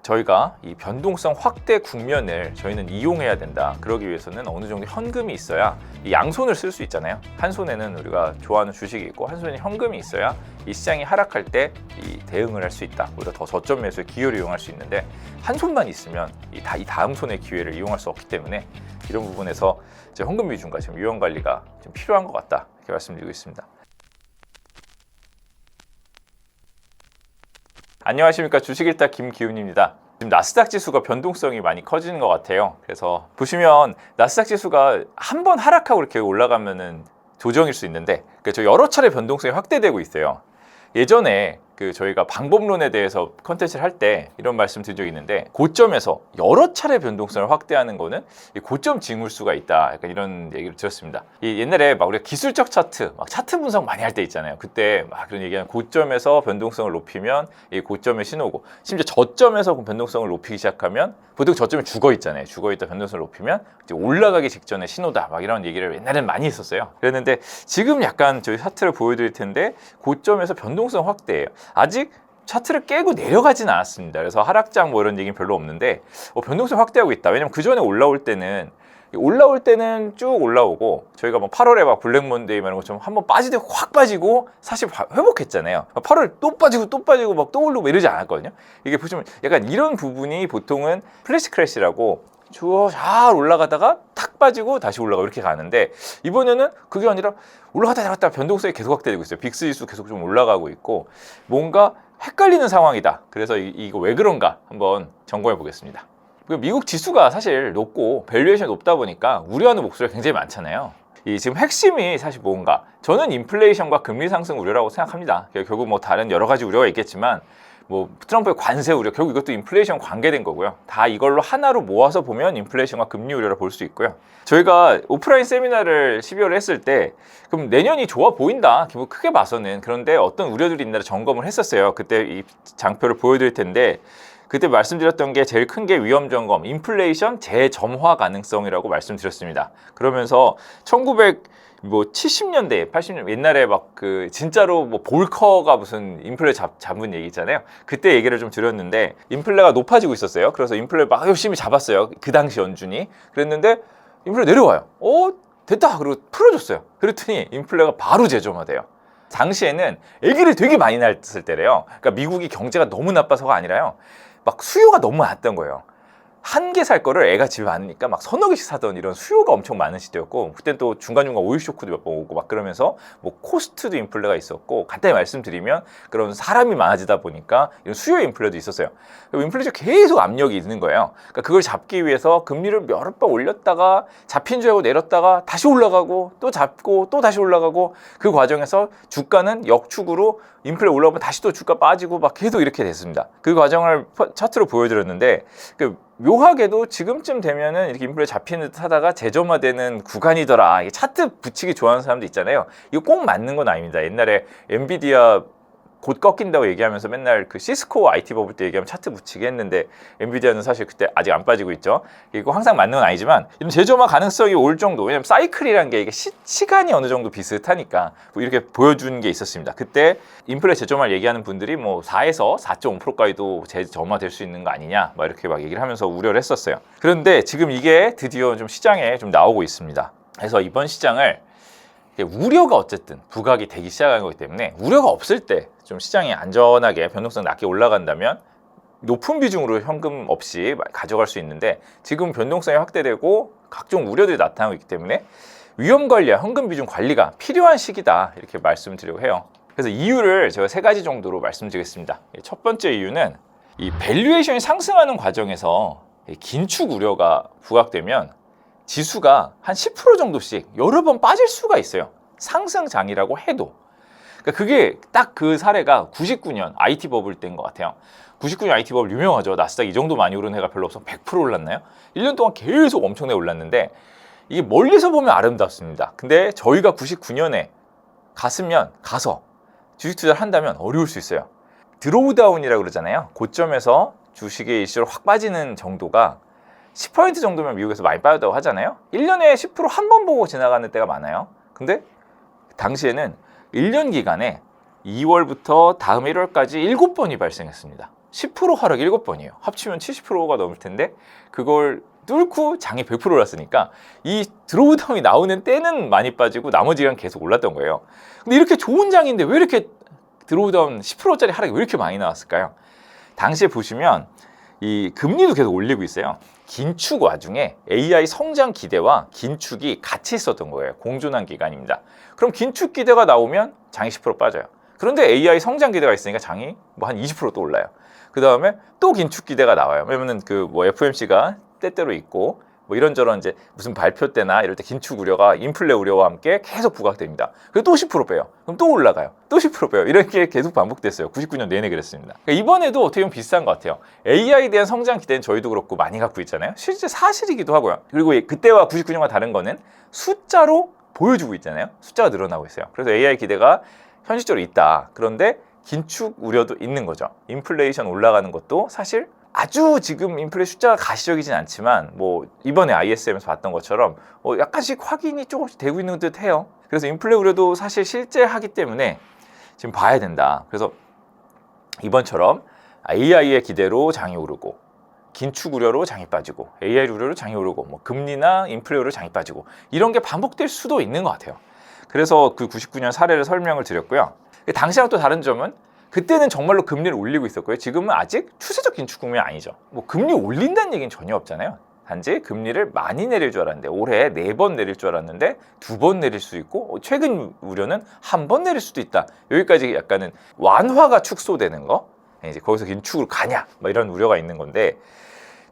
저희가 이 변동성 확대 국면을 저희는 이용해야 된다. 그러기 위해서는 어느 정도 현금이 있어야 이 양손을 쓸 수 있잖아요. 한 손에는 우리가 좋아하는 주식이 있고 한 손에 현금이 있어야 이 시장이 하락할 때 이 대응을 할 수 있다. 우리가 더 저점 매수의 기회를 이용할 수 있는데 한 손만 있으면 이 다음 손의 기회를 이용할 수 없기 때문에 이런 부분에서 이제 현금 위중과 지금 유형 관리가 좀 필요한 것 같다. 이렇게 말씀드리고 있습니다. 안녕하십니까, 주식일타 김기훈입니다. 지금 나스닥 지수가 변동성이 많이 커지는 것 같아요. 그래서 보시면 나스닥 지수가 한 번 하락하고 이렇게 올라가면은 조정일 수 있는데 저 여러 차례 변동성이 확대되고 있어요. 예전에 저희가 방법론에 대해서 컨텐츠를 할 때 이런 말씀 드린 적이 있는데, 고점에서 여러 차례 변동성을 확대하는 거는 고점 징후수가 있다, 약간 이런 얘기를 들었습니다. 옛날에 막 우리가 기술적 차트, 막 차트 분석 많이 할 때 있잖아요. 그때 막 그런 얘기하는, 고점에서 변동성을 높이면 이 고점의 신호고, 심지어 저점에서 변동성을 높이기 시작하면 보통 저점이 죽어 있잖아요. 죽어 있다 변동성을 높이면 이제 올라가기 직전의 신호다, 막 이런 얘기를 옛날에는 많이 했었어요. 그랬는데 지금 약간 저희 차트를 보여드릴 텐데, 고점에서 변동성 확대예요. 아직 차트를 깨고 내려가진 않았습니다. 그래서 하락장 뭐 이런 얘기는 별로 없는데 변동성 확대하고 있다. 왜냐면 그 전에 올라올 때는 쭉 올라오고, 저희가 뭐 8월에 막 블랙몬데이 이런 것처럼 한번 빠지고 확 빠지고 사실 회복했잖아요. 8월 또 빠지고 막 또 오르고 이러지 않았거든요. 이게 보시면 약간 이런 부분이 보통은 플래시 크래시라고 쭉 잘 올라가다가 탁 빠지고 다시 올라가고 이렇게 가는데, 이번에는 그게 아니라 올라갔다 내려갔다 변동성이 계속 확대되고 있어요. 빅스 지수 계속 좀 올라가고 있고 뭔가 헷갈리는 상황이다. 그래서 이거 왜 그런가 한번 점검해 보겠습니다. 미국 지수가 사실 높고 밸류에이션이 높다 보니까 우려하는 목소리가 굉장히 많잖아요. 지금 핵심이 사실 뭔가, 저는 인플레이션과 금리 상승 우려라고 생각합니다. 결국 뭐 다른 여러 가지 우려가 있겠지만, 뭐 트럼프의 관세 우려, 결국 이것도 인플레이션 관계된 거고요. 다 이걸로 하나로 모아서 보면 인플레이션과 금리 우려를 볼 수 있고요. 저희가 오프라인 세미나를 12월에 했을 때, 그럼 내년이 좋아 보인다, 뭐 크게 봐서는. 그런데 어떤 우려들이 있나 점검을 했었어요. 그때 이 장표를 보여드릴 텐데, 그때 말씀드렸던 게 제일 큰 게 위험 점검, 인플레이션 재점화 가능성이라고 말씀드렸습니다. 그러면서 1970년대, 80년 옛날에 막 진짜로 뭐 볼커가 무슨 인플레 잡은 얘기 있잖아요. 그때 얘기를 좀 드렸는데, 인플레가 높아지고 있었어요. 그래서 인플레 막 열심히 잡았어요. 그 당시 연준이. 그랬는데 인플레 내려와요. 됐다. 그리고 풀어줬어요. 그랬더니 인플레가 바로 재점화돼요. 당시에는 애기를 되게 많이 낳았을 때래요. 그러니까 미국이 경제가 너무 나빠서가 아니라요, 막 수요가 너무 많았던 거예요. 한 개 살 거를 애가 집에 많으니까 막 서너 개씩 사던 이런 수요가 엄청 많은 시대였고, 그때 또 중간중간 오일 쇼크도 몇 번 오고 막 그러면서 뭐 코스트도 인플레가 있었고, 간단히 말씀드리면 그런 사람이 많아지다 보니까 이런 수요 인플레도 있었어요. 인플레이션 계속 압력이 있는 거예요. 그러니까 그걸 잡기 위해서 금리를 여러 번 올렸다가 잡힌 줄 알고 내렸다가 다시 올라가고 또 잡고 또 다시 올라가고, 그 과정에서 주가는 역축으로 인플레 올라오면 다시 또 주가 빠지고 막 계속 이렇게 됐습니다. 그 과정을 차트로 보여드렸는데, 묘하게도 지금쯤 되면은 이렇게 인플레 잡히는 듯 하다가 재점화되는 구간이더라. 이게 차트 붙이기 좋아하는 사람도 있잖아요. 이거 꼭 맞는 건 아닙니다. 옛날에 엔비디아 곧 꺾인다고 얘기하면서 맨날 시스코 IT 버블 때 얘기하면 차트 붙이게 했는데, 엔비디아는 사실 그때 아직 안 빠지고 있죠. 이거 항상 맞는 건 아니지만 이런 재점화 가능성이 올 정도, 왜냐면 사이클이란 게 이게 시간이 어느 정도 비슷하니까 뭐 이렇게 보여준 게 있었습니다. 그때 인플레 재점화를 얘기하는 분들이 뭐 4에서 4.5%까지도 재점화될 수 있는 거 아니냐, 막 이렇게 막 얘기를 하면서 우려를 했었어요. 그런데 지금 이게 드디어 좀 시장에 좀 나오고 있습니다. 그래서 이번 시장을 우려가 어쨌든 부각이 되기 시작한 거기 때문에, 우려가 없을 때 좀 시장이 안전하게 변동성 낮게 올라간다면 높은 비중으로 현금 없이 가져갈 수 있는데, 지금 변동성이 확대되고 각종 우려들이 나타나고 있기 때문에 위험 관리와 현금 비중 관리가 필요한 시기다, 이렇게 말씀드리려고 해요. 그래서 이유를 제가 3가지 정도로 말씀드리겠습니다. 첫 번째 이유는, 이 밸류에이션이 상승하는 과정에서 긴축 우려가 부각되면 지수가 한 10% 정도씩 여러 번 빠질 수가 있어요. 상승장이라고 해도. 그러니까 그게 딱 그 사례가 99년 IT 버블 때인 것 같아요. 99년 IT 버블 유명하죠. 나스닥 이 정도 많이 오른 해가 별로 없어. 100% 올랐나요? 1년 동안 계속 엄청나게 올랐는데, 이게 멀리서 보면 아름답습니다. 근데 저희가 99년에 가서 주식 투자를 한다면 어려울 수 있어요. 드로우다운이라고 그러잖아요. 고점에서 주식의 일시로 확 빠지는 정도가 10% 정도면 미국에서 많이 빠졌다고 하잖아요. 1년에 10% 한 번 보고 지나가는 때가 많아요. 근데 당시에는 1년 기간에 2월부터 다음 1월까지 7번이 발생했습니다. 10% 하락 7번이에요. 합치면 70%가 넘을 텐데 그걸 뚫고 장이 100% 올랐으니까 이 드로우다운이 나오는 때는 많이 빠지고 나머지가 계속 올랐던 거예요. 근데 이렇게 좋은 장인데 왜 이렇게 드로우다운 10%짜리 하락이 왜 이렇게 많이 나왔을까요? 당시에 보시면 이 금리도 계속 올리고 있어요. 긴축 와중에 AI 성장 기대와 긴축이 같이 있었던 거예요. 공존한 기간입니다. 그럼 긴축 기대가 나오면 장이 10% 빠져요. 그런데 AI 성장 기대가 있으니까 장이 뭐 한 20%또 올라요. 그 다음에 또 긴축 기대가 나와요. 왜냐면은 그 뭐 FOMC가 때때로 있고 뭐 이런저런 이제 무슨 발표 때나 이럴 때 긴축 우려가 인플레 우려와 함께 계속 부각됩니다. 그리고 또 10% 빼요. 그럼 또 올라가요. 또 10% 빼요. 이렇게 계속 반복됐어요. 99년 내내 그랬습니다. 그러니까 이번에도 어떻게 보면 비슷한 것 같아요. AI에 대한 성장 기대는 저희도 그렇고 많이 갖고 있잖아요. 실제 사실이기도 하고요. 그리고 그때와 99년과 다른 거는 숫자로 보여주고 있잖아요. 숫자가 늘어나고 있어요. 그래서 AI 기대가 현실적으로 있다. 그런데 긴축 우려도 있는 거죠. 인플레이션 올라가는 것도 사실 아주 지금 인플레 숫자가 가시적이진 않지만 뭐 이번에 ISM에서 봤던 것처럼 약간씩 확인이 조금씩 되고 있는 듯 해요. 그래서 인플레 우려도 사실 실제하기 때문에 지금 봐야 된다. 그래서 이번처럼 AI의 기대로 장이 오르고 긴축 우려로 장이 빠지고 AI 우려로 장이 오르고 뭐 금리나 인플레 우려로 장이 빠지고 이런 게 반복될 수도 있는 것 같아요. 그래서 그 99년 사례를 설명을 드렸고요. 당시랑 또 다른 점은 그때는 정말로 금리를 올리고 있었고요. 지금은 아직 추세적 긴축 국면이 아니죠. 뭐 금리 올린다는 얘기는 전혀 없잖아요. 단지 금리를 많이 내릴 줄 알았는데 올해 4번 내릴 줄 알았는데 2번 내릴 수 있고 최근 우려는 1번 내릴 수도 있다. 여기까지 약간은 완화가 축소되는 거. 이제 거기서 긴축으로 가냐? 뭐 이런 우려가 있는 건데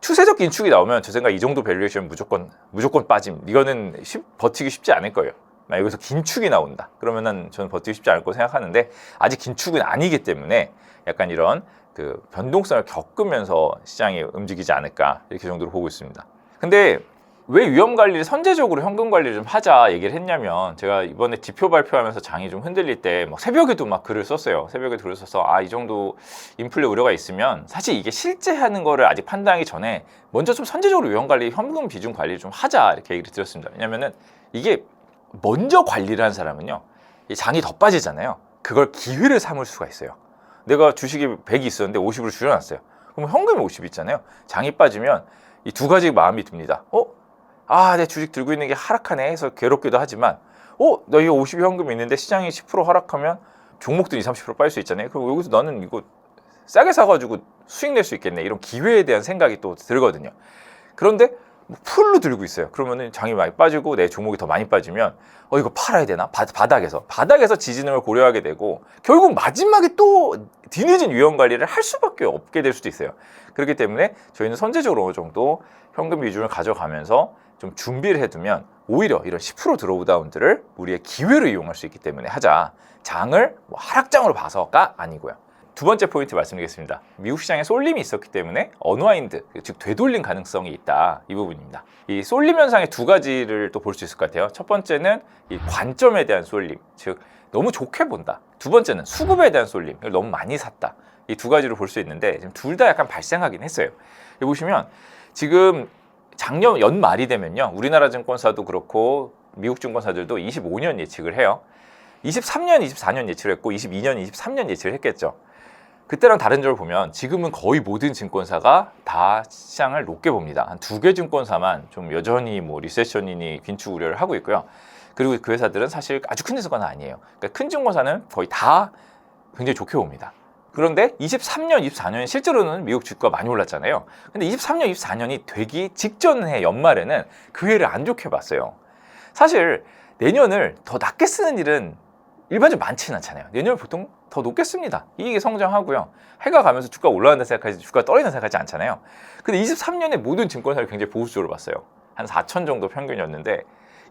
추세적 긴축이 나오면 제 생각 이 정도 밸류에이션 무조건 빠짐. 이거는 버티기 쉽지 않을 거예요. 여기서 긴축이 나온다. 그러면은 저는 버티기 쉽지 않을 거라고 생각하는데 아직 긴축은 아니기 때문에 약간 이런 그 변동성을 겪으면서 시장이 움직이지 않을까 이렇게 정도로 보고 있습니다. 근데 왜 위험 관리를 선제적으로 현금 관리를 좀 하자 얘기를 했냐면 제가 이번에 지표 발표하면서 장이 좀 흔들릴 때 막 새벽에도 막 글을 썼어요. 새벽에 글을 써서 이 정도 인플레 우려가 있으면 사실 이게 실제 하는 거를 아직 판단하기 전에 먼저 좀 선제적으로 위험 관리, 현금 비중 관리를 좀 하자 이렇게 얘기를 드렸습니다. 왜냐면은 이게 먼저 관리를 한 사람은요 이 장이 더 빠지잖아요. 그걸 기회를 삼을 수가 있어요. 내가 주식이 100이 있었는데 50으로 줄여놨어요. 그럼 현금이 50 있잖아요. 장이 빠지면 이 두 가지 마음이 듭니다. 내 주식 들고 있는 게 하락하네 해서 괴롭기도 하지만 나 이거 50 현금이 있는데 시장이 10% 하락하면 종목들이 20, 30% 빠질 수 있잖아요. 그럼 여기서 나는 이거 싸게 사가지고 수익 낼 수 있겠네. 이런 기회에 대한 생각이 또 들거든요. 그런데 풀로 들고 있어요. 그러면은 장이 많이 빠지고 내 종목이 더 많이 빠지면 이거 팔아야 되나? 바닥에서 지지능을 고려하게 되고 결국 마지막에 또 뒤늦은 위험 관리를 할 수밖에 없게 될 수도 있어요. 그렇기 때문에 저희는 선제적으로 어느 정도 현금 비중을 가져가면서 좀 준비를 해두면 오히려 이런 10% 드로우다운들을 우리의 기회로 이용할 수 있기 때문에 하자. 장을 하락장으로 봐서가 아니고요. 두 번째 포인트 말씀드리겠습니다. 미국 시장에 쏠림이 있었기 때문에 언와인드, 즉 되돌림 가능성이 있다. 이 부분입니다. 이 쏠림 현상의 두 가지를 또 볼 수 있을 것 같아요. 첫 번째는 이 관점에 대한 쏠림, 즉 너무 좋게 본다. 두 번째는 수급에 대한 쏠림, 이걸 너무 많이 샀다. 이 두 가지로 볼 수 있는데 지금 둘 다 약간 발생하긴 했어요. 여기 보시면 지금 작년 연말이 되면요. 우리나라 증권사도 그렇고 미국 증권사들도 25년 예측을 해요. 23년, 24년 예측을 했고 22년, 23년 예측을 했겠죠. 그때랑 다른 점을 보면 지금은 거의 모든 증권사가 다 시장을 높게 봅니다. 한 2개 증권사만 좀 여전히 뭐 리세션이니 긴축 우려를 하고 있고요. 그리고 그 회사들은 사실 아주 큰 증권사 아니에요. 그러니까 큰 증권사는 거의 다 굉장히 좋게 봅니다. 그런데 23년, 24년 실제로는 미국 주가가 많이 올랐잖아요. 근데 23년, 24년이 되기 직전 해 연말에는 그 해를 안 좋게 봤어요. 사실 내년을 더 낮게 쓰는 일은 일반적으로 많지는 않잖아요. 내년을 보통 더 높게 씁니다. 이익이 성장하고요. 해가 가면서 주가 올라간다 생각하지 주가 떨어진다 생각하지 않잖아요. 근데 23년에 모든 증권사를 굉장히 보수적으로 봤어요. 한 4천 정도 평균이었는데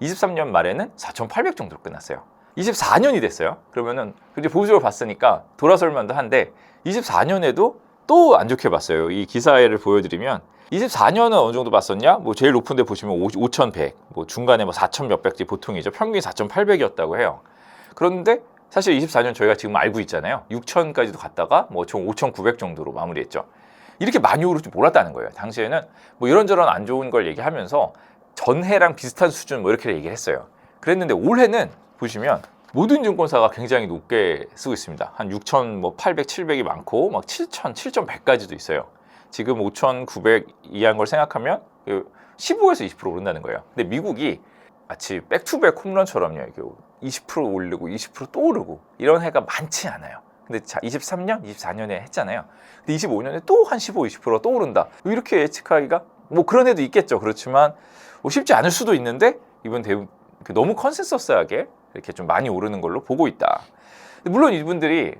23년 말에는 4,800 정도로 끝났어요. 24년이 됐어요. 그러면은 굉장히 보수적으로 봤으니까 돌아설 만도 한데 24년에도 또 안 좋게 봤어요. 이 기사를 보여드리면 24년은 어느 정도 봤었냐? 뭐 제일 높은 데 보시면 5,100, 뭐 중간에 뭐 4,000 몇백지 보통이죠. 평균이 4,800이었다고 해요. 그런데 사실 24년 저희가 지금 알고 있잖아요. 6,000까지도 갔다가 뭐 총 5,900 정도로 마무리했죠. 이렇게 많이 오를 줄 몰랐다는 거예요. 당시에는 뭐 이런저런 안 좋은 걸 얘기하면서 전해랑 비슷한 수준 뭐 이렇게 얘기를 했어요. 그랬는데 올해는 보시면 모든 증권사가 굉장히 높게 쓰고 있습니다. 한 6,800, 700이 많고 막 7,000, 7,100까지도 있어요. 지금 5,900 이하인 걸 생각하면 15에서 20% 오른다는 거예요. 근데 미국이 마치 백투백 홈런처럼요. 20% 올리고 20%또 오르고 이런 해가 많지 않아요. 근데 자, 23년, 24년에 했잖아요. 근데 25년에 또 한 15, 20%또 오른다. 이렇게 예측하기가 뭐 그런 애도 있겠죠. 그렇지만 뭐 쉽지 않을 수도 있는데 이번 너무 컨센서스하게 이렇게 좀 많이 오르는 걸로 보고 있다. 물론 이분들이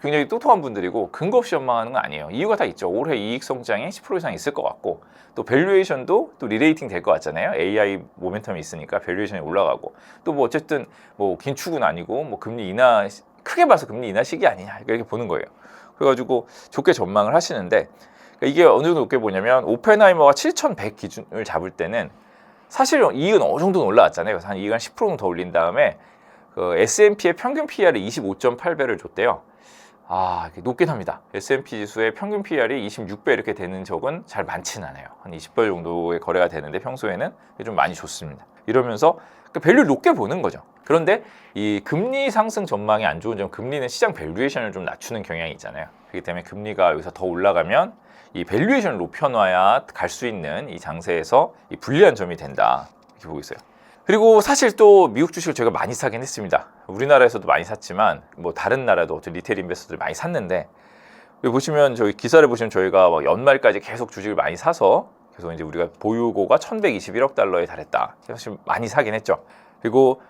굉장히 똑똑한 분들이고 근거 없이 전망하는 건 아니에요. 이유가 다 있죠. 올해 이익 성장이 10% 이상 있을 것 같고 또 밸류에이션도 또 리레이팅 될 것 같잖아요. AI 모멘텀이 있으니까 밸류에이션이 올라가고 또 뭐 어쨌든 뭐 긴축은 아니고 뭐 금리 인하 크게 봐서 금리 인하 시기 아니냐 이렇게 보는 거예요. 그래가지고 좋게 전망을 하시는데 이게 어느 정도 높게 보냐면 오펜하이머가 7,100 기준을 잡을 때는 사실 이익은 어느 정도는 올라왔잖아요. 그래서 한 이익 한 10%는 더 올린 다음에 그 S&P의 평균 PR이 25.8배를 줬대요. 높긴 합니다. S&P 지수의 평균 PR이 26배 이렇게 되는 적은 잘 많지는 않아요. 한 20배 정도의 거래가 되는데 평소에는 좀 많이 좋습니다. 이러면서 그 밸류를 높게 보는 거죠. 그런데 이 금리 상승 전망이 안 좋은 점, 금리는 시장 밸류에이션을 좀 낮추는 경향이 있잖아요. 그렇기 때문에 금리가 여기서 더 올라가면 이 밸류에이션을 높여놔야 갈 수 있는 이 장세에서 이 불리한 점이 된다. 이렇게 보고 있어요. 그리고 사실 또 미국 주식을 저희가 많이 사긴 했습니다. 우리나라에서도 많이 샀지만 뭐 다른 나라도 리테일 인베스터들 많이 샀는데 여기 보시면 저희 기사를 보시면 저희가 막 연말까지 계속 주식을 많이 사서 계속 이제 우리가 보유고가 1,121억 달러에 달했다. 사실 많이 사긴 했죠. 그리고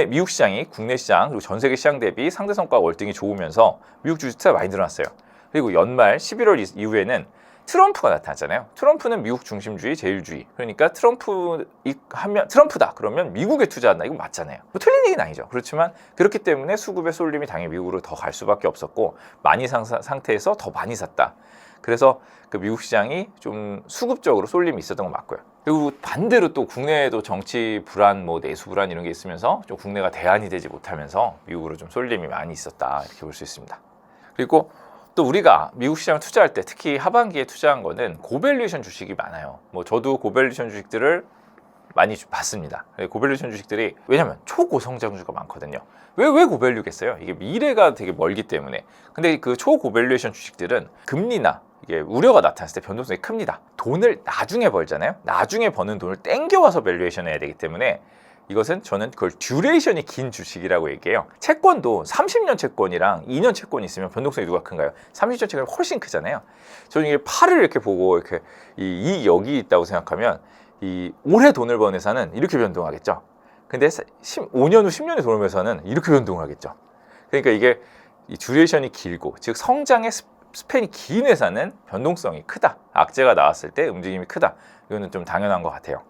미국 시장이 국내 시장 그리고 전 세계 시장 대비 상대 성과 월등히 좋으면서 미국 주식 투자 많이 늘어났어요. 그리고 연말 11월 이후에는 트럼프가 나타났잖아요. 트럼프는 미국 중심주의, 제일주의. 그러니까 트럼프다. 그러면 미국에 투자한다. 이거 맞잖아요. 뭐 틀린 얘기는 아니죠. 그렇지만 그렇기 때문에 수급의 쏠림이 당연히 미국으로 더 갈 수밖에 없었고 많이 산 상태에서 더 많이 샀다. 그래서 그 미국 시장이 좀 수급적으로 쏠림이 있었던 건 맞고요. 그리고 반대로 또 국내에도 정치 불안, 뭐 내수 불안 이런 게 있으면서 좀 국내가 대안이 되지 못하면서 미국으로 좀 쏠림이 많이 있었다. 이렇게 볼 수 있습니다. 그리고 또 우리가 미국 시장을 투자할 때 특히 하반기에 투자한 거는 고밸류에이션 주식이 많아요. 뭐 저도 고밸류에이션 주식들을 많이 봤습니다. 고밸류에이션 주식들이 왜냐면 초고성장주가 많거든요. 왜 고밸류겠어요? 이게 미래가 되게 멀기 때문에. 근데 그 초고밸류에이션 주식들은 금리나 이게 우려가 나타났을 때 변동성이 큽니다. 돈을 나중에 벌잖아요. 나중에 버는 돈을 땡겨와서 밸류에이션 해야 되기 때문에 이것은 저는 그걸 듀레이션이 긴 주식이라고 얘기해요. 채권도 30년 채권이랑 2년 채권이 있으면 변동성이 누가 큰가요? 30년 채권이 훨씬 크잖아요. 저는 이게 팔을 이렇게 보고 이렇게 이 여기 있다고 생각하면 이 올해 돈을 번 회사는 이렇게 변동하겠죠. 근데 5년 후 10년 후 돈을 번 회사는 이렇게 변동을 하겠죠. 그러니까 이게 이 듀레이션이 길고 즉 성장의 스팬이 긴 회사는 변동성이 크다. 악재가 나왔을 때 움직임이 크다. 이거는 좀 당연한 것 같아요.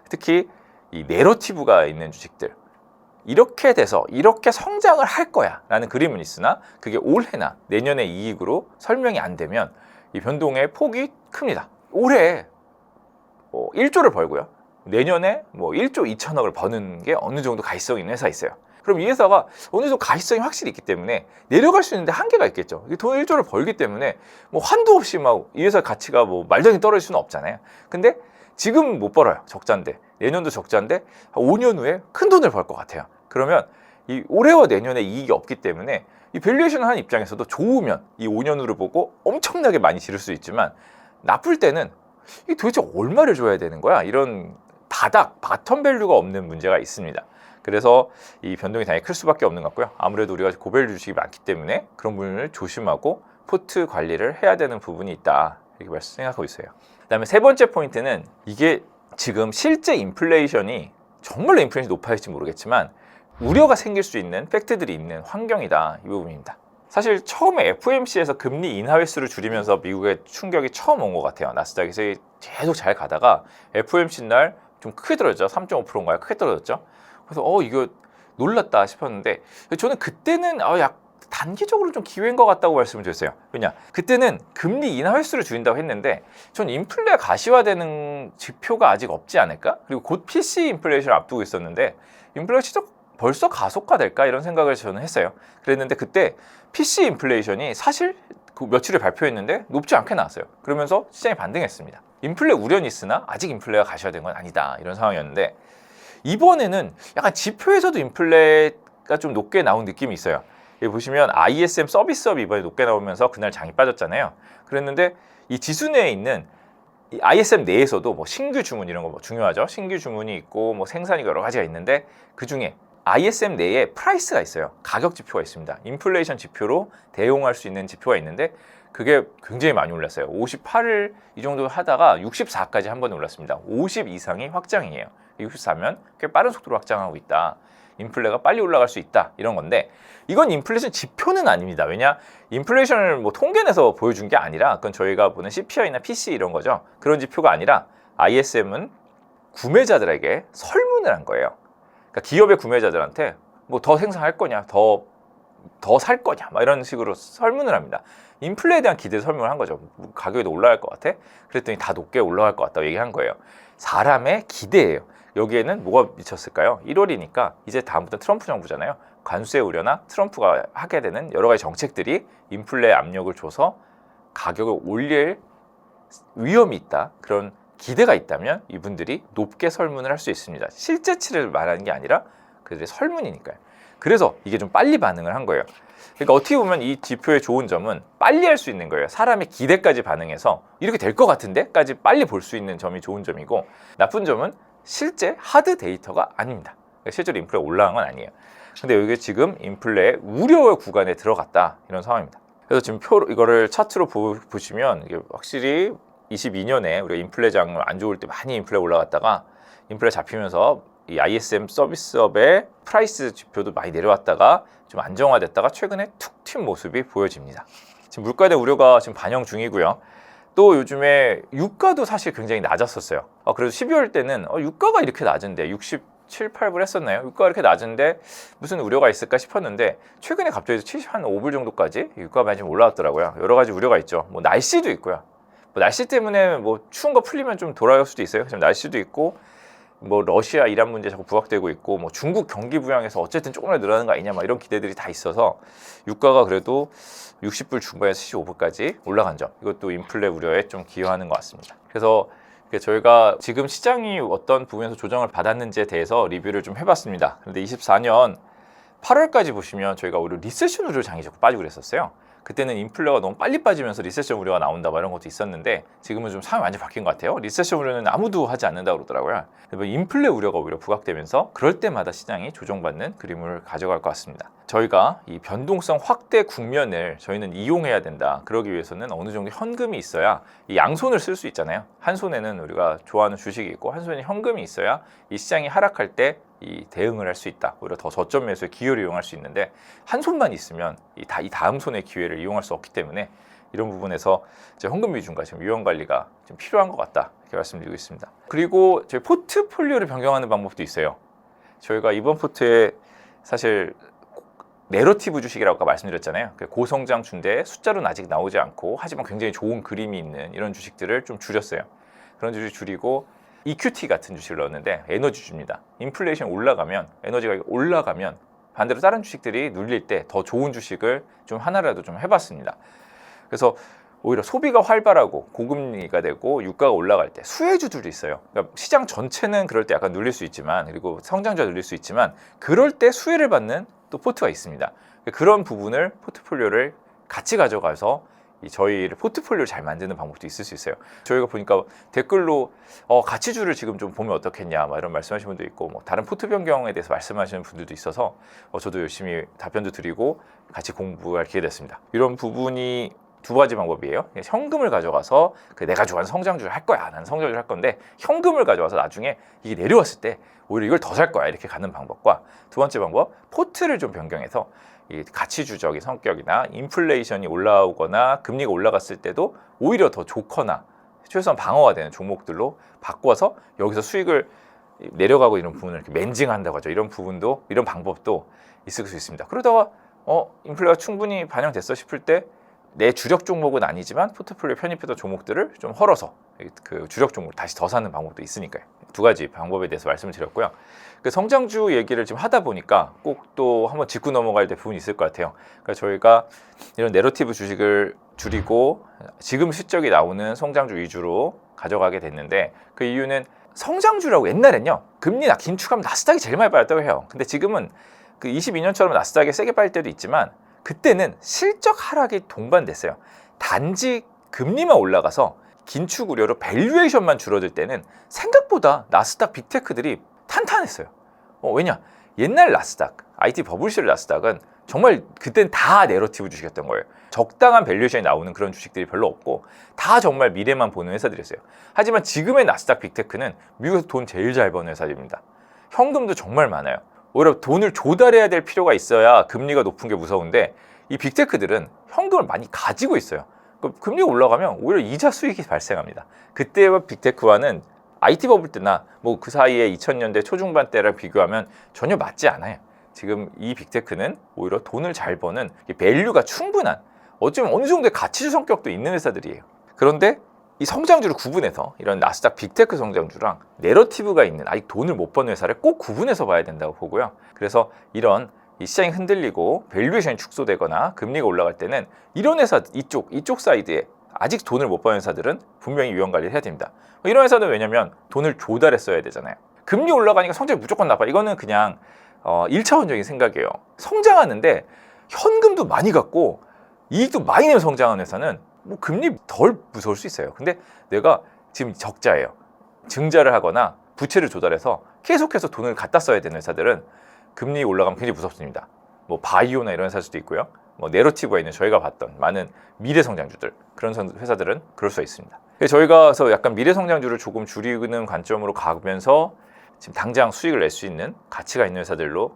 특히 이 내러티브가 있는 주식들 이렇게 돼서 이렇게 성장을 할 거야 라는 그림은 있으나 그게 올해나 내년의 이익으로 설명이 안 되면 이 변동의 폭이 큽니다. 올해 1조를 벌고요 내년에 1조 2천억을 버는 게 어느 정도 가시성 있는 회사 있어요. 그럼 이 회사가 어느 정도 가시성이 확실히 있기 때문에 내려갈 수 있는데 한계가 있겠죠. 돈 1조를 벌기 때문에 뭐 한도 없이 막 이 회사 가치가 뭐 말도 안 되게 떨어질 수는 없잖아요. 근데 지금 못 벌어요. 적자인데 내년도 적자인데 5년 후에 큰 돈을 벌 것 같아요. 그러면 이 올해와 내년에 이익이 없기 때문에 이 밸류에이션을 하는 입장에서도 좋으면 이 5년 후를 보고 엄청나게 많이 지를 수 있지만 나쁠 때는 이 도대체 얼마를 줘야 되는 거야? 이런 바텀 밸류가 없는 문제가 있습니다. 그래서 이 변동이 당연히 클 수밖에 없는 것 같고요. 아무래도 우리가 고밸류 주식이 많기 때문에 그런 부분을 조심하고 포트 관리를 해야 되는 부분이 있다. 이렇게 생각하고 있어요. 그다음에 세 번째 포인트는 이게 지금 실제 인플레이션이 정말로 인플레이션이 높아질지 모르겠지만 우려가 생길 수 있는 팩트들이 있는 환경이다. 이 부분입니다. 사실 처음에 FOMC에서 금리 인하 횟수를 줄이면서 미국의 충격이 처음 온 것 같아요. 나스닥에서 계속 잘 가다가 FOMC 날 좀 크게 떨어졌죠. 3.5%인가요? 크게 떨어졌죠. 그래서 이거 놀랐다 싶었는데 저는 그때는 단기적으로 좀 기회인 것 같다고 말씀을 드렸어요. 왜냐? 그때는 금리 인하 횟수를 줄인다고 했는데 전 인플레가 가시화되는 지표가 아직 없지 않을까? 그리고 곧 PC 인플레이션을 앞두고 있었는데 인플레가 진짜 벌써 가속화될까? 이런 생각을 저는 했어요. 그랬는데 그때 PC 인플레이션이 사실 그 며칠에 발표했는데 높지 않게 나왔어요. 그러면서 시장이 반등했습니다. 인플레 우려는 있으나 아직 인플레가 가시화된 건 아니다. 이런 상황이었는데 이번에는 약간 지표에서도 인플레 지수가 좀 높게 나온 느낌이 있어요. 여기 보시면 ISM 서비스업이 이번에 높게 나오면서 그날 장이 빠졌잖아요. 그랬는데 이 지수 내에 있는 이 ISM 내에서도 뭐 신규 주문 이런 거 뭐 중요하죠. 신규 주문이 있고 뭐 생산이 여러 가지가 있는데 그 중에 ISM 내에 프라이스가 있어요. 가격 지표가 있습니다. 인플레이션 지표로 대응할 수 있는 지표가 있는데 그게 굉장히 많이 올랐어요. 58을 이 정도 하다가 64까지 한 번에 올랐습니다. 50 이상이 확장이에요. 64면 꽤 빠른 속도로 확장하고 있다. 인플레가 빨리 올라갈 수 있다. 이런 건데 이건 인플레이션 지표는 아닙니다. 왜냐? 인플레이션을 뭐 통계내서 보여준 게 아니라 그건 저희가 보는 CPI나 PC 이런 거죠. 그런 지표가 아니라 ISM은 구매자들에게 설문을 한 거예요. 그러니까 기업의 구매자들한테 뭐 더 생산할 거냐, 더 살 거냐, 막 이런 식으로 설문을 합니다. 인플레에 대한 기대 설명을 한 거죠. 가격이 더 올라갈 것 같아? 그랬더니 다 높게 올라갈 것 같다고 얘기한 거예요. 사람의 기대예요. 여기에는 뭐가 미쳤을까요? 1월이니까 이제 다음부터 트럼프 정부잖아요. 관세 우려나 트럼프가 하게 되는 여러 가지 정책들이 인플레 압력을 줘서 가격을 올릴 위험이 있다. 그런 기대가 있다면 이분들이 높게 설문을 할 수 있습니다. 실제치를 말하는 게 아니라 그들의 설문이니까요. 그래서 이게 좀 빨리 반응을 한 거예요. 그러니까 어떻게 보면 이 지표의 좋은 점은 빨리 할 수 있는 거예요. 사람의 기대까지 반응해서 이렇게 될 것 같은데까지 빨리 볼 수 있는 점이 좋은 점이고, 나쁜 점은 실제 하드 데이터가 아닙니다. 그러니까 실제로 인플레가 올라간 건 아니에요. 근데 여기 지금 인플레의 우려의 구간에 들어갔다, 이런 상황입니다. 그래서 지금 이거를 차트로 보시면 이게 확실히 22년에 우리가 인플레장을 안 좋을 때 많이 인플레 올라갔다가 인플레 잡히면서 이 ISM 서비스업의 프라이스 지표도 많이 내려왔다가 좀 안정화됐다가 최근에 툭 튄 모습이 보여집니다. 지금 물가에 대한 우려가 지금 반영 중이고요. 또 요즘에 유가도 사실 굉장히 낮았었어요. 그래도 12월 때는 유가가 이렇게 낮은데 67, 8불 했었나요? 유가가 이렇게 낮은데 무슨 우려가 있을까 싶었는데 최근에 갑자기 75불 정도까지 유가가 많이 좀 올라왔더라고요. 여러 가지 우려가 있죠. 뭐 날씨도 있고요. 뭐 날씨 때문에 뭐 추운 거 풀리면 좀 돌아갈 수도 있어요. 지금 날씨도 있고 뭐 러시아 이란 문제 자꾸 부각되고 있고 뭐 중국 경기 부양에서 어쨌든 조금이라도 늘어나는 거 아니냐 막 이런 기대들이 다 있어서 유가가 그래도 60불 중반에서 75불까지 올라간 점, 이것도 인플레 우려에 좀 기여하는 것 같습니다. 그래서 저희가 지금 시장이 어떤 부분에서 조정을 받았는지에 대해서 리뷰를 좀 해봤습니다. 그런데 24년 8월까지 보시면 저희가 오히려 리세션 우려 장이 자꾸 빠지고 그랬었어요. 그때는 인플레가 너무 빨리 빠지면서 리세션 우려가 나온다 이런 것도 있었는데 지금은 좀 상황이 완전히 바뀐 것 같아요. 리세션 우려는 아무도 하지 않는다고 그러더라고요. 인플레 우려가 오히려 부각되면서 그럴 때마다 시장이 조정받는 그림을 가져갈 것 같습니다. 저희가 이 변동성 확대 국면을 저희는 이용해야 된다. 그러기 위해서는 어느 정도 현금이 있어야 이 양손을 쓸 수 있잖아요. 한 손에는 우리가 좋아하는 주식이 있고 한 손에 현금이 있어야 이 시장이 하락할 때 이 대응을 할 수 있다. 오히려 더 저점 매수의 기회를 이용할 수 있는데 한 손만 있으면 이 다음 손의 기회를 이용할 수 없기 때문에 이런 부분에서 이제 현금 비중과 지금 유형 관리가 좀 필요한 것 같다, 이렇게 말씀드리고 있습니다. 그리고 저희 포트폴리오를 변경하는 방법도 있어요. 저희가 이번 포트에 사실 내러티브 주식이라고 아까 말씀드렸잖아요. 고성장 주인데 숫자로는 아직 나오지 않고 하지만 굉장히 좋은 그림이 있는 이런 주식들을 좀 줄였어요. 그런 주식 줄이고 EQT 같은 주식을 넣었는데 에너지주입니다. 인플레이션 올라가면, 에너지가 올라가면 반대로 다른 주식들이 눌릴 때 더 좋은 주식을 좀 하나라도 좀 해봤습니다. 그래서 오히려 소비가 활발하고 고금리가 되고 유가가 올라갈 때 수혜주들이 있어요. 그러니까 시장 전체는 그럴 때 약간 눌릴 수 있지만, 그리고 성장주가 눌릴 수 있지만 그럴 때 수혜를 받는 또 포트가 있습니다. 그런 부분을 포트폴리오를 같이 가져가서 저희를 포트폴리오를 잘 만드는 방법도 있을 수 있어요. 저희가 보니까 댓글로 가치주를 지금 좀 보면 어떻겠냐 막 이런 말씀하시는 분도 있고, 뭐 다른 포트 변경에 대해서 말씀하시는 분들도 있어서 저도 열심히 답변도 드리고 같이 공부할 기회 됐습니다. 이런 부분이 두 가지 방법이에요. 현금을 가져가서 내가 좋아하는 성장주를 할 거야, 나는 성장주를 할 건데 현금을 가져와서 나중에 이게 내려왔을 때 오히려 이걸 더 살 거야, 이렇게 가는 방법과, 두 번째 방법, 포트를 좀 변경해서 이 가치주적인 성격이나 인플레이션이 올라오거나 금리가 올라갔을 때도 오히려 더 좋거나 최소한 방어가 되는 종목들로 바꿔서 여기서 수익을 내려가고 이런 부분을 이렇게 맨징한다고 하죠. 이런 부분도, 이런 방법도 있을 수 있습니다. 그러다가 인플레가 충분히 반영됐어 싶을 때 내 주력 종목은 아니지만 포트폴리오 편입했던 종목들을 좀 헐어서 그 주력 종목을 다시 더 사는 방법도 있으니까요. 두 가지 방법에 대해서 말씀을 드렸고요. 그 성장주 얘기를 지금 하다 보니까 꼭 또 한번 짚고 넘어갈 때 부분이 있을 것 같아요. 그러니까 저희가 이런 내러티브 주식을 줄이고 지금 실적이 나오는 성장주 위주로 가져가게 됐는데, 그 이유는 성장주라고 옛날엔요, 금리나 긴축하면 나스닥이 제일 많이 빠졌다고 해요. 근데 지금은 그 22년처럼 나스닥에 세게 빠질 때도 있지만 그때는 실적 하락이 동반됐어요. 단지 금리만 올라가서 긴축 우려로 밸류에이션만 줄어들 때는 생각보다 나스닥 빅테크들이 탄탄했어요. 왜냐? 옛날 나스닥, IT 버블 시절 나스닥은 정말 그땐 다 내러티브 주식이었던 거예요. 적당한 밸류에이션이 나오는 그런 주식들이 별로 없고 다 정말 미래만 보는 회사들이었어요. 하지만 지금의 나스닥 빅테크는 미국에서 돈 제일 잘 버는 회사들입니다. 현금도 정말 많아요. 오히려 돈을 조달해야 될 필요가 있어야 금리가 높은 게 무서운데 이 빅테크들은 현금을 많이 가지고 있어요. 금리가 올라가면 오히려 이자 수익이 발생합니다. 그때와 빅테크와는 IT 버블 때나 뭐 그 사이에 2000년대 초중반 때랑 비교하면 전혀 맞지 않아요. 지금 이 빅테크는 오히려 돈을 잘 버는 밸류가 충분한, 어쩌면 어느 정도의 가치주 성격도 있는 회사들이에요. 그런데 이 성장주를 구분해서 이런 나스닥 빅테크 성장주랑 내러티브가 있는 아직 돈을 못 버는 회사를 꼭 구분해서 봐야 된다고 보고요. 그래서 이런 이 시장이 흔들리고 밸류에이션이 축소되거나 금리가 올라갈 때는 이런 회사 이쪽 사이드에 아직 돈을 못 버는 회사들은 분명히 위험 관리를 해야 됩니다. 이런 회사는 왜냐면 돈을 조달했어야 되잖아요. 금리 올라가니까 성장이 무조건 나빠. 이거는 그냥 1차원적인 생각이에요. 성장하는데 현금도 많이 갖고 이익도 많이 내면 성장하는 회사는 뭐 금리 덜 무서울 수 있어요. 근데 내가 지금 적자예요. 증자를 하거나 부채를 조달해서 계속해서 돈을 갖다 써야 되는 회사들은 금리 올라가면 굉장히 무섭습니다. 뭐 바이오나 이런 회사일 수도 있고요. 뭐 내러티브가 있는 저희가 봤던 많은 미래 성장주들, 그런 회사들은 그럴 수 있습니다. 저희가 그래서 약간 미래 성장주를 조금 줄이는 관점으로 가면서 지금 당장 수익을 낼 수 있는 가치가 있는 회사들로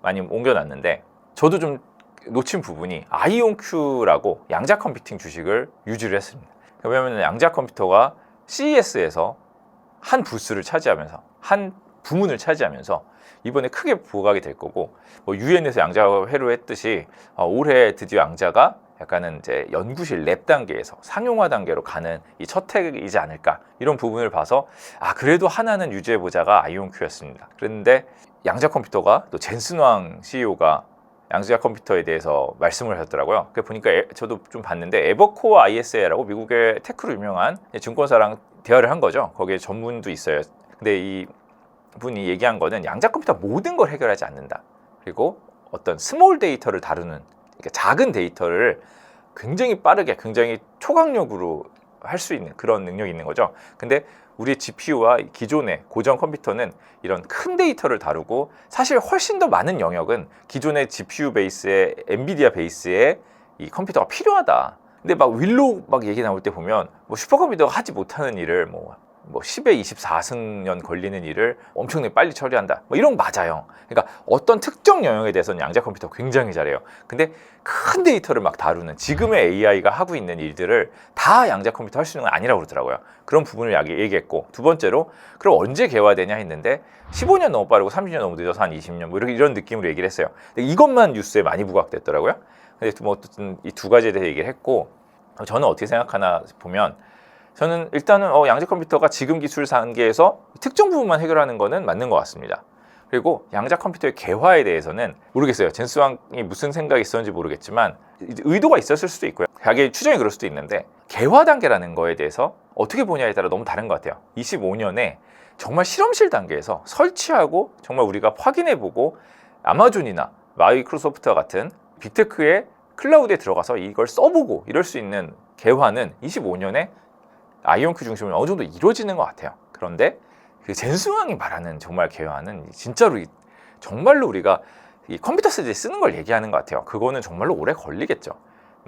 많이 옮겨놨는데, 저도 좀 놓친 부분이 아이온큐라고 양자 컴퓨팅 주식을 유지를 했습니다. 왜냐하면 양자 컴퓨터가 CES에서 한 부스를 차지하면서, 한 부문을 차지하면서 이번에 크게 부각이 될 거고, 뭐 유엔에서 양자가 회로했듯이 올해 드디어 양자가 약간은 이제 연구실 랩 단계에서 상용화 단계로 가는 이 첫 획이지 않을까, 이런 부분을 봐서 그래도 하나는 유지해보자가 아이온큐였습니다. 그런데 양자 컴퓨터가 또 젠슨왕 CEO가 양자 컴퓨터에 대해서 말씀을 하셨더라고요. 보니까 저도 좀 봤는데 에버코어 ISA라고 미국의 테크로 유명한 증권사랑 대화를 한 거죠. 거기에 전문도 있어요. 근데 이 분이 얘기한 거는 양자 컴퓨터 모든 걸 해결하지 않는다. 그리고 어떤 스몰 데이터를 다루는, 그러니까 작은 데이터를 굉장히 빠르게, 굉장히 초강력으로 할 수 있는 그런 능력이 있는 거죠. 근데 우리의 GPU와 기존의 고전 컴퓨터는 이런 큰 데이터를 다루고, 사실 훨씬 더 많은 영역은 기존의 GPU 베이스의 엔비디아 베이스의 이 컴퓨터가 필요하다. 근데 막 윌로우 막 얘기 나올 때 보면 뭐 슈퍼컴퓨터가 하지 못하는 일을 뭐 10에 24승년 걸리는 일을 엄청나게 빨리 처리한다. 뭐 이런 거 맞아요. 그러니까 어떤 특정 영역에 대해서는 양자 컴퓨터 굉장히 잘해요. 근데 큰 데이터를 막 다루는 지금의 AI가 하고 있는 일들을 다 양자 컴퓨터 할 수 있는 건 아니라고 그러더라고요. 그런 부분을 얘기했고, 두 번째로 그럼 언제 개화되냐 했는데 15년 너무 빠르고 30년 너무 늦어서 한 20년 뭐 이런 느낌으로 얘기를 했어요. 근데 이것만 뉴스에 많이 부각됐더라고요. 근데 뭐 어쨌든 이 두 가지에 대해 얘기를 했고, 저는 어떻게 생각하나 보면, 저는 일단은 양자 컴퓨터가 지금 기술 단계에서 특정 부분만 해결하는 거는 맞는 것 같습니다. 그리고 양자 컴퓨터의 개화에 대해서는 모르겠어요. 젠스왕이 무슨 생각이 있었는지 모르겠지만 의도가 있었을 수도 있고요. 자기 추정이 그럴 수도 있는데, 개화 단계라는 거에 대해서 어떻게 보냐에 따라 너무 다른 것 같아요. 25년에 정말 실험실 단계에서 설치하고 정말 우리가 확인해보고 아마존이나 마이크로소프트와 같은 빅테크의 클라우드에 들어가서 이걸 써보고 이럴 수 있는 개화는 25년에 아이온큐 중심으로 어느 정도 이루어지는 것 같아요. 그런데 그 젠스왕이 말하는 정말 개화는 진짜로 정말로 우리가 이 컴퓨터 세대에 쓰는 걸 얘기하는 것 같아요. 그거는 정말로 오래 걸리겠죠.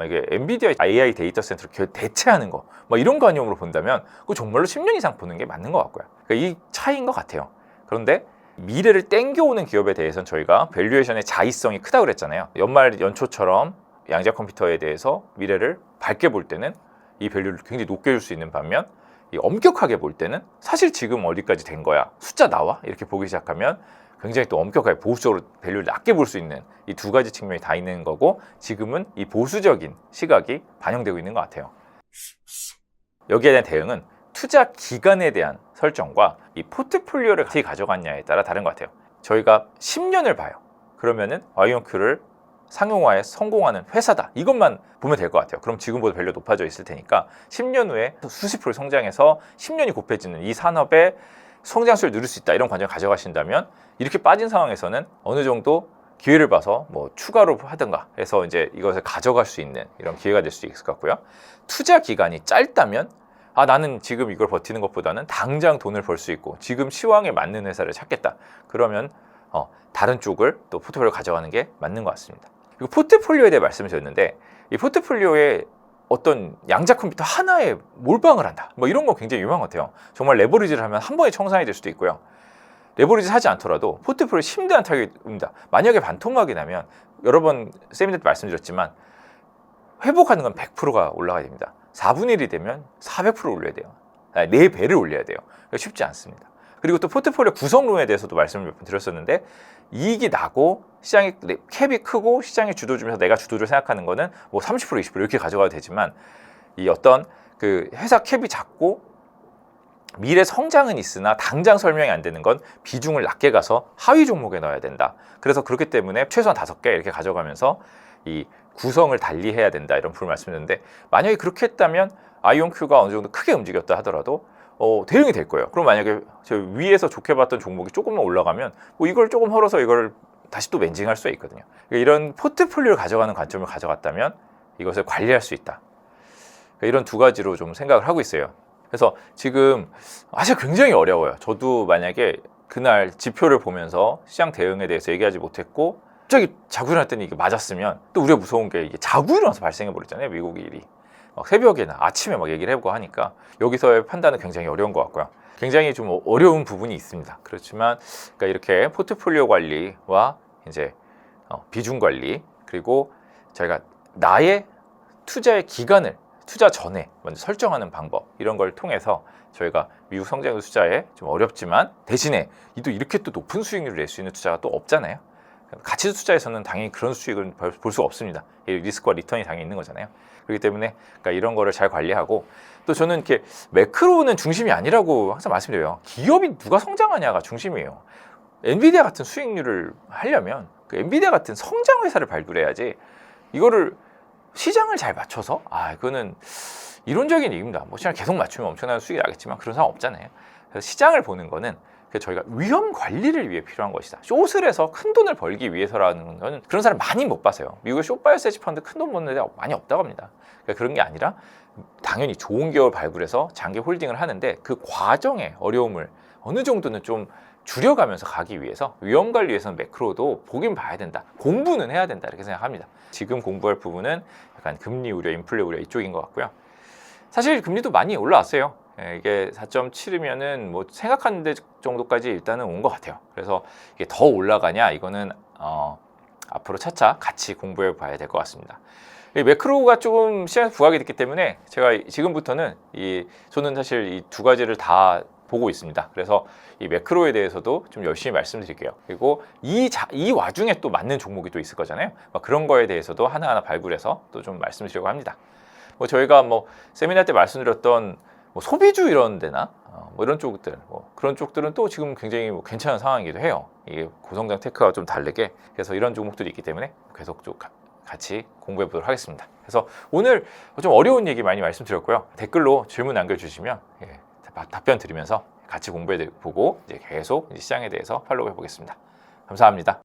이게 엔비디아 AI 데이터 센터를 대체하는 거, 이런 관념으로 본다면 그거 정말로 10년 이상 보는 게 맞는 것 같고요. 그러니까 이 차이인 것 같아요. 그런데 미래를 땡겨오는 기업에 대해서는 저희가 밸류에이션의 자의성이 크다고 그랬잖아요. 연말 연초처럼 양자 컴퓨터에 대해서 미래를 밝게 볼 때는 이 밸류를 굉장히 높게 줄 수 있는 반면, 이 엄격하게 볼 때는 사실 지금 어디까지 된 거야, 숫자 나와, 이렇게 보기 시작하면 굉장히 또 엄격하게 보수적으로 밸류를 낮게 볼 수 있는 이 두 가지 측면이 다 있는 거고, 지금은 이 보수적인 시각이 반영되고 있는 것 같아요. 여기에 대한 대응은 투자 기간에 대한 설정과 이 포트폴리오를 어떻게 가져갔냐에 따라 다른 것 같아요. 저희가 10년을 봐요. 그러면은 아이온큐를 상용화에 성공하는 회사다, 이것만 보면 될 것 같아요. 그럼 지금보다 밸류 높아져 있을 테니까 10년 후에 수십 프로 성장해서 10년이 곱해지는 이 산업의 성장수를 누릴 수 있다, 이런 관점을 가져가신다면, 이렇게 빠진 상황에서는 어느 정도 기회를 봐서 뭐 추가로 하든가 해서 이제 이것을 가져갈 수 있는 이런 기회가 될 수 있을 것 같고요. 투자 기간이 짧다면 나는 지금 이걸 버티는 것보다는 당장 돈을 벌 수 있고 지금 시황에 맞는 회사를 찾겠다. 그러면 다른 쪽을 또 포트폴리오 가져가는 게 맞는 것 같습니다. 그리고 포트폴리오에 대해 말씀을 드렸는데 이 포트폴리오에 어떤 양자 컴퓨터 하나에 몰빵을 한다. 뭐 이런 거 굉장히 유명한 것 같아요. 정말 레버리지를 하면 한 번에 청산이 될 수도 있고요. 레버리지 하지 않더라도 포트폴리오 심대한 타격이 옵니다. 만약에 반토막이 나면 여러 번 세미나 때 말씀드렸지만 회복하는 건 100%가 올라가야 됩니다. 4분의 1이 되면 400% 올려야 돼요. 4배를 올려야 돼요. 쉽지 않습니다. 그리고 또 포트폴리오 구성론에 대해서도 말씀을 몇 번 드렸었는데 이익이 나고 시장이 캡이 크고 시장이 주도주면서 내가 주도를 생각하는 거는 뭐 30% 20% 이렇게 가져가도 되지만 이 어떤 그 회사 캡이 작고 미래 성장은 있으나 당장 설명이 안 되는 건 비중을 낮게 가서 하위 종목에 넣어야 된다. 그래서 그렇기 때문에 최소한 5개 이렇게 가져가면서 이 구성을 달리 해야 된다 이런 부분을 말씀드렸는데 만약에 그렇게 했다면 아이온큐가 어느 정도 크게 움직였다 하더라도 대응이 될 거예요. 그럼 만약에 저 위에서 좋게 봤던 종목이 조금만 올라가면 뭐 이걸 조금 헐어서 이걸 다시 또 멘징할 수가 있거든요. 그러니까 이런 포트폴리오를 가져가는 관점을 가져갔다면 이것을 관리할 수 있다. 그러니까 이런 두 가지로 좀 생각을 하고 있어요. 그래서 지금 사실 굉장히 어려워요. 저도 만약에 그날 지표를 보면서 시장 대응에 대해서 얘기하지 못했고 갑자기 자고 일어났더니 이게 맞았으면 또 우리가 무서운 게 이게 자고 일어나서 발생해 버렸잖아요. 미국 일이 막 새벽이나 아침에 막 얘기를 해보고 하니까 여기서의 판단은 굉장히 어려운 것 같고요. 굉장히 좀 어려운 부분이 있습니다. 그렇지만 그러니까 이렇게 포트폴리오 관리와 이제 비중 관리 그리고 저희가 나의 투자의 기간을 투자 전에 먼저 설정하는 방법 이런 걸 통해서 저희가 미국 성장률 투자에 좀 어렵지만 대신에 또 이렇게 또 높은 수익률을 낼 수 있는 투자가 또 없잖아요. 가치 투자에서는 당연히 그런 수익을 볼 수가 없습니다. 리스크와 리턴이 당연히 있는 거잖아요. 그렇기 때문에 그러니까 이런 거를 잘 관리하고 또 저는 이렇게 매크로는 중심이 아니라고 항상 말씀드려요. 기업이 누가 성장하냐가 중심이에요. 엔비디아 같은 수익률을 하려면 그 엔비디아 같은 성장 회사를 발굴해야지 이거를 시장을 잘 맞춰서 이거는 이론적인 얘기입니다. 뭐 시장을 계속 맞추면 엄청난 수익이 나겠지만 그런 상황 없잖아요. 그래서 시장을 보는 거는 저희가 위험 관리를 위해 필요한 것이다. 숏을 해서 큰 돈을 벌기 위해서라는 거는 그런 사람 많이 못 봐서요. 미국의 숏바이오스 헤지 펀드 큰 돈 버는 데가 많이 없다고 합니다. 그러니까 그런 게 아니라 당연히 좋은 기업을 발굴해서 장기 홀딩을 하는데 그 과정의 어려움을 어느 정도는 좀 줄여가면서 가기 위해서 위험 관리 위해서는 매크로도 보긴 봐야 된다. 공부는 해야 된다 이렇게 생각합니다. 지금 공부할 부분은 약간 금리 우려, 인플레 우려 이쪽인 것 같고요. 사실 금리도 많이 올라왔어요. 이게 4.7이면은 뭐 생각하는 데 정도까지 일단은 온 것 같아요. 그래서 이게 더 올라가냐 이거는 앞으로 차차 같이 공부해 봐야 될 것 같습니다. 매크로가 조금 시장에서 부각이 됐기 때문에 제가 지금부터는 저는 사실 이 두 가지를 다 보고 있습니다. 그래서 이 매크로에 대해서도 좀 열심히 말씀드릴게요. 그리고 이 와중에 또 맞는 종목이 또 있을 거잖아요. 그런 거에 대해서도 하나하나 발굴해서 또 좀 말씀드리려고 합니다. 뭐 저희가 뭐 세미나 때 말씀드렸던 뭐 소비주 이런 데나 뭐 이런 쪽들 그런 쪽들은 또 지금 굉장히 뭐 괜찮은 상황이기도 해요. 이게 고성장 테크와 좀 다르게 그래서 이런 종목들이 있기 때문에 계속 좀 같이 공부해 보도록 하겠습니다. 그래서 오늘 좀 어려운 얘기 많이 말씀드렸고요. 댓글로 질문 남겨주시면 답변 드리면서 같이 공부해 보고 이제 계속 시장에 대해서 팔로우 해보겠습니다. 감사합니다.